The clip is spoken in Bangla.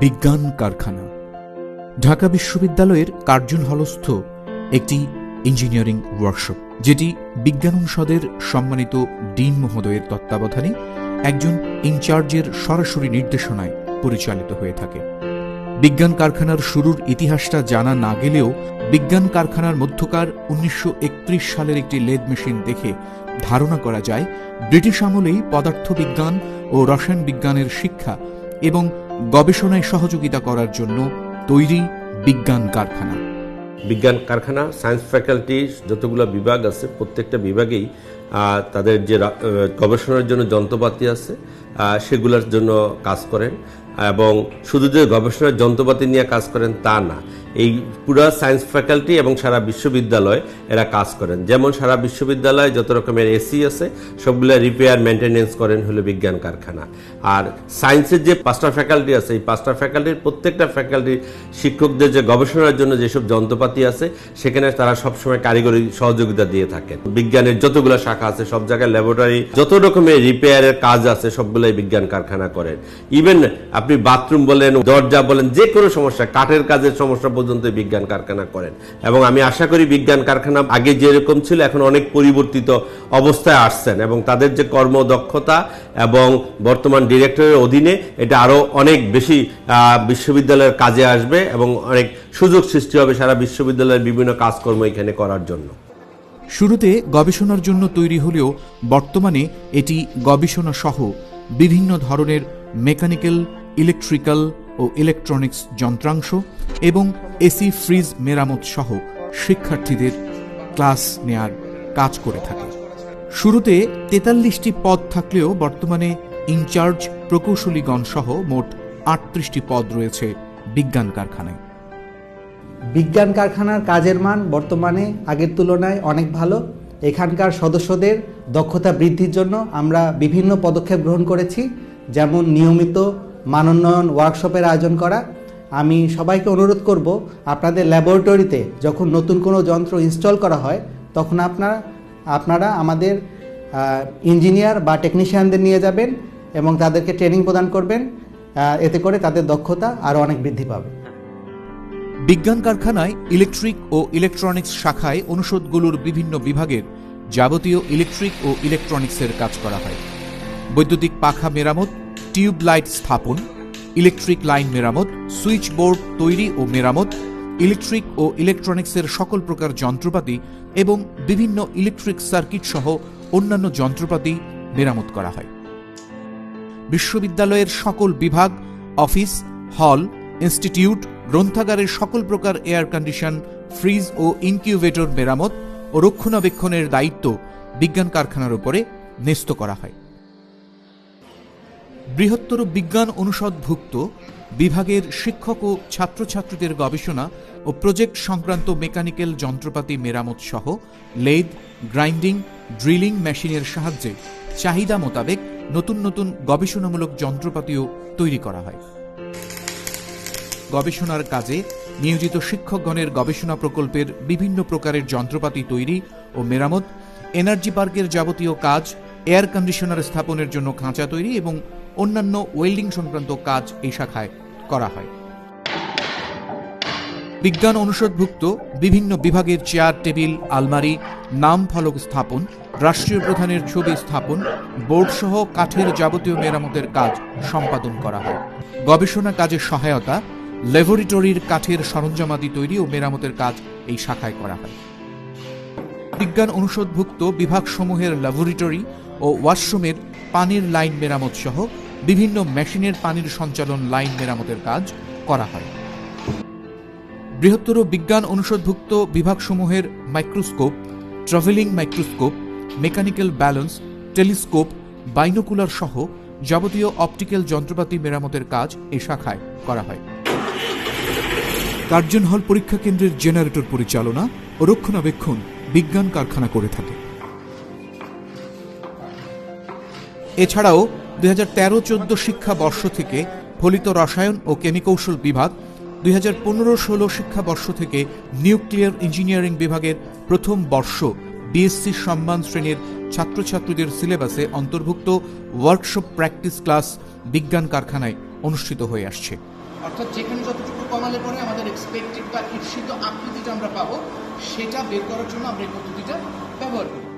বিজ্ঞান কারখানা ঢাকা বিশ্ববিদ্যালয়ের কার্জন হলস্থ একটি ইঞ্জিনিয়ারিং ওয়ার্কশপ, যেটি বিজ্ঞান অনুষদের সম্মানিত ডিন মহোদয়ের তত্ত্বাবধানে একজন ইনচার্জের সরাসরি নির্দেশনায় পরিচালিত হয়ে থাকে। বিজ্ঞান কারখানার শুরুর ইতিহাসটা জানা না গেলেও বিজ্ঞান কারখানার মধ্যকার 1931 সালের একটি লেদ মেশিন দেখে ধারণা করা যায় ব্রিটিশ আমলেই পদার্থবিজ্ঞান ও রসায়ন বিজ্ঞানের শিক্ষা এবং গবেষণায় সহযোগিতা করার জন্য তৈরি বিজ্ঞান কারখানা। বিজ্ঞান কারখানা সায়েন্স ফ্যাকাল্টি যতগুলো বিভাগ আছে, প্রত্যেকটা বিভাগেই তাদের যে গবেষণার জন্য যন্ত্রপাতি আছে সেগুলোর জন্য কাজ করেন, এবং শুধু যে গবেষণার যন্ত্রপাতি নিয়ে কাজ করেন তা না, এই পুরো সায়েন্স ফ্যাকাল্টি এবং সারা বিশ্ববিদ্যালয় এরা কাজ করেন। যেমন সারা বিশ্ববিদ্যালয়ে যত রকমের এসি আছে সবগুলো রিপেয়ার মেনটেনেন্স করেন হলো বিজ্ঞান কারখানা। আর সায়েন্সের যে 5টা ফ্যাকাল্টি আছে, এই 5টা ফ্যাকাল্টির প্রত্যেকটা ফ্যাকাল্টির শিক্ষকদের যে গবেষণার জন্য যেসব যন্ত্রপাতি আছে সেখানে তারা সবসময় কারিগরি সহযোগিতা দিয়ে থাকেন। বিজ্ঞানের যতগুলো শাখা আছে সব জায়গায় ল্যাবরেটরি যত রকমের রিপেয়ারের কাজ আছে সবগুলোই বিজ্ঞান কারখানা করেন। ইভেন আপনি বাথরুম বলেন, দরজা বলেন, যে কোনো সমস্যা, কাঠের কাজের সমস্যা পর্যন্ত বিজ্ঞান কারখানা করেন। এবং আমি আশা করি বিজ্ঞান কারখানা আগে যেরকম ছিল এখন অনেক পরিবর্তিত অবস্থায় আসছেন, এবং তাদের যে কর্মদক্ষতা এবং বর্তমান ডিরেক্টরের অধীনে এটা আরো অনেক বেশি বিশ্ববিদ্যালয়ের কাজে আসবে এবং অনেক সুযোগ সৃষ্টি হবে সারা বিশ্ববিদ্যালয়ের বিভিন্ন কাজকর্ম এখানে করার জন্য। শুরুতে গবেষণার জন্য তৈরি হলেও বর্তমানে এটি গবেষণা সহ বিভিন্ন ধরনের মেকানিক্যাল, ইলেকট্রিক্যাল ও ইলেকট্রনিক্স যন্ত্রাংশ এবং এসি ফ্রিজ মেরামত সহ শিক্ষার্থীদের ক্লাস নেয়ার কাজ করে থাকে। শুরুতে 43টি পদ থাকলেও বর্তমানে ইনচার্জ, প্রকৌশলীগণ সহ মোট 38টি পদ রয়েছে বিজ্ঞান কারখানায়। বিজ্ঞান কারখানার কাজের মান বর্তমানে আগের তুলনায় অনেক ভালো। এখানকার সদস্যদের দক্ষতা বৃদ্ধির জন্য আমরা বিভিন্ন পদক্ষেপ গ্রহণ করেছি, যেমন নিয়মিত মানোন্নয়ন ওয়ার্কশপের আয়োজন করা। আমি সবাইকে অনুরোধ করব, আপনাদের ল্যাবরেটরিতে যখন নতুন কোনো যন্ত্র ইনস্টল করা হয় তখন আপনারা আমাদের ইঞ্জিনিয়ার বা টেকনিশিয়ানদের নিয়ে যাবেন এবং তাদেরকে ট্রেনিং প্রদান করবেন। এতে করে তাদের দক্ষতা আরও অনেক বৃদ্ধি পাবে। বিজ্ঞান কারখানায় ইলেকট্রিক ও ইলেকট্রনিক্স শাখায় অনুষদগুলোর বিভিন্ন বিভাগের যাবতীয় ইলেকট্রিক ও ইলেকট্রনিক্সের কাজ করা হয়। বৈদ্যুতিক পাখা মেরামত, টিউব লাইট স্থাপন, ইলেকট্রিক লাইন মেরামত, সুইচ বোর্ড তৈরি ও মেরামত, ইলেকট্রিক ও ইলেকট্রনিক্সের সকল প্রকার যন্ত্রপাতি এবং বিভিন্ন ইলেকট্রিক সার্কিট সহ অন্যান্য যন্ত্রপাতি মেরামত করা হয়। বিশ্ববিদ্যালয়ের সকল বিভাগ, অফিস, হল, ইনস্টিটিউট, গ্রন্থাগারের সকল প্রকার এয়ার কন্ডিশন, ফ্রিজ ও ইনকিউবেটর মেরামত ও রক্ষণাবেক্ষণের দায়িত্ব বিজ্ঞান কারখানার উপরে ন্যস্ত করা হয়। বৃহত্তর বিজ্ঞান অনুষদভুক্ত বিভাগের শিক্ষক ও ছাত্রছাত্রীদের গবেষণা ও প্রজেক্ট সংক্রান্ত মেকানিক্যাল যন্ত্রপাতি মেরামত সহ লেদ, গ্রাইন্ডিং, ড্রিলিং মেশিনের সাহায্যে চাহিদা মোতাবেক নতুন নতুন গবেষণামূলক যন্ত্রপাতিও তৈরি করা হয়। গবেষণার কাজে নিয়োজিত শিক্ষকগণের গবেষণা প্রকল্পের বিভিন্ন প্রকারের যন্ত্রপাতি তৈরি ও মেরামত, এনার্জি পার্কের যাবতীয় কাজ, এয়ার কন্ডিশনার স্থাপনের জন্য খাঁচা তৈরি এবং অন্যান্য ওয়েল্ডিং সংক্রান্ত কাজ এই শাখায় করা হয়। বিজ্ঞান অনুষদভুক্ত বিভিন্ন বিভাগের চেয়ার, টেবিল, আলমারি, নাম ফলক স্থাপন, রাষ্ট্রীয় প্রধানের ছবি স্থাপন, বোর্ড সহ কাঠের যাবতীয় মেরামতের কাজ সম্পাদন করা হয়। গবেষণা কাজে সহায়তা, ল্যাবরেটরির কাঠের সরঞ্জামাদি তৈরি ও মেরামতের কাজ এই শাখায় করা হয়। বিজ্ঞান অনুষদভুক্ত বিভাগসমূহের ল্যাবরেটরি ও ওয়াশরুমের পানির লাইন মেরামত সহ বিভিন্ন মেশিনের পানির সঞ্চালন লাইন মেরামতের কাজ করা হয়। বৃহত্তর বিজ্ঞান অনুষদভুক্ত বিভাগসমূহের microscope, travelling microscope, mechanical balance, telescope, binocular সহ যাবতীয় অপটিক্যাল যন্ত্রপাতি মেরামতের কাজ এই শাখায় করা হয়। কার্জন হল পরীক্ষা কেন্দ্রের জেনারেটর পরিচালনা ও রক্ষণাবেক্ষণ বিজ্ঞান কারখানা করে থাকে। এছাড়াও 2013-14 শিক্ষাবর্ষ থেকে ফলিত রসায়ন ও কেমিকৌশল বিভাগ, 2015-16 শিক্ষাবর্ষ থেকে নিউক্লিয়ার ইঞ্জিনিয়ারিং বিভাগের প্রথম বর্ষ বিএসসি সম্মান শ্রেণীর ছাত্রছাত্রীদের সিলেবাসে অন্তর্ভুক্ত ওয়ার্কশপ প্র্যাকটিস ক্লাস বিজ্ঞান কারখানায় অনুষ্ঠিত হয়ে আসছে। অর্থাৎ যেখানে যতটুকু কমালে পরে আমাদের এক্সপেক্টেড বা ঈপ্সিত আকৃতিটা আমরা পাবো, সেটা বের করার জন্য আমরা এই পদ্ধতিটা ব্যবহার করি।